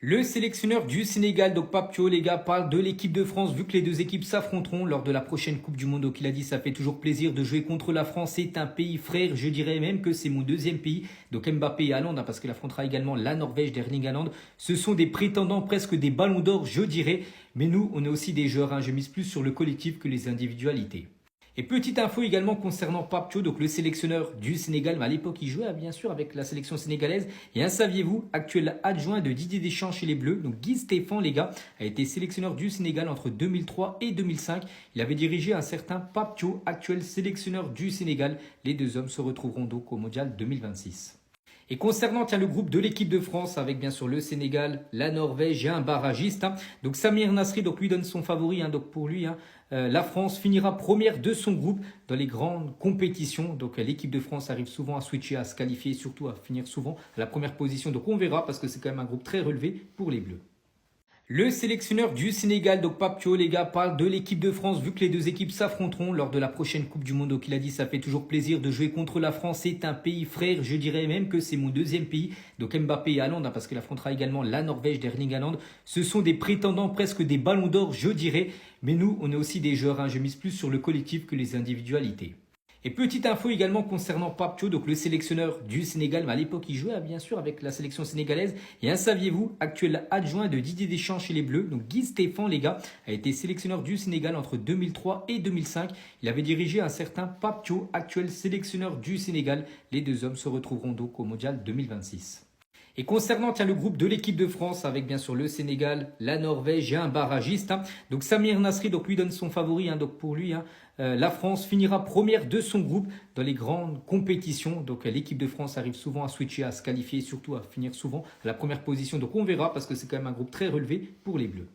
Le sélectionneur du Sénégal, donc Pape Thiaw, les gars, parle de l'équipe de France vu que les deux équipes s'affronteront lors de la prochaine Coupe du Monde. Donc il a dit ça fait toujours plaisir de jouer contre la France. C'est un pays frère, je dirais même que c'est mon deuxième pays. Donc Mbappé et Haaland, parce qu'il affrontera également la Norvège d'Erling Haaland. Ce sont des prétendants, presque des ballons d'or, je dirais. Mais nous, on est aussi des joueurs. Je mise plus sur le collectif que les individualités. Et petite info également concernant Pape Thiaw, donc le sélectionneur du Sénégal, mais à l'époque il jouait bien sûr avec la sélection sénégalaise. Et saviez-vous, actuel adjoint de Didier Deschamps chez les Bleus, donc Guy Stéphane les gars, a été sélectionneur du Sénégal entre 2003 et 2005. Il avait dirigé un certain Pape Thiaw, actuel sélectionneur du Sénégal. Les deux hommes se retrouveront donc au Mondial 2026. Et concernant le groupe de l'équipe de France, avec bien sûr le Sénégal, la Norvège et un barragiste. Donc Samir Nasri lui donne son favori. Donc pour lui, la France finira première de son groupe dans les grandes compétitions. Donc l'équipe de France arrive souvent à switcher, à se qualifier, surtout à finir souvent à la première position. Donc on verra parce que c'est quand même un groupe très relevé pour les Bleus. Le sélectionneur du Sénégal, donc Pape Thiaw, les gars, parle de l'équipe de France vu que les deux équipes s'affronteront lors de la prochaine Coupe du Monde. Donc il a dit ça fait toujours plaisir de jouer contre la France. C'est un pays frère, je dirais même que c'est mon deuxième pays. Donc Mbappé et Haaland, parce qu'il affrontera également la Norvège d'Erling Haaland. Ce sont des prétendants, presque des ballons d'or, je dirais. Mais nous, on est aussi des joueurs. Je mise plus sur le collectif que les individualités. Et petite info également concernant Pape Thiaw, donc le sélectionneur du Sénégal, mais à l'époque il jouait bien sûr avec la sélection sénégalaise. Et saviez-vous, actuel adjoint de Didier Deschamps chez les Bleus, donc Guy Stéphane les gars, a été sélectionneur du Sénégal entre 2003 et 2005. Il avait dirigé un certain Pape Thiaw, actuel sélectionneur du Sénégal. Les deux hommes se retrouveront donc au Mondial 2026. Et concernant le groupe de l'équipe de France, avec bien sûr le Sénégal, la Norvège et un barragiste. Donc Samir Nasri lui donne son favori. Donc pour lui, la France finira première de son groupe dans les grandes compétitions. Donc l'équipe de France arrive souvent à switcher, à se qualifier, surtout à finir souvent à la première position. Donc on verra parce que c'est quand même un groupe très relevé pour les Bleus.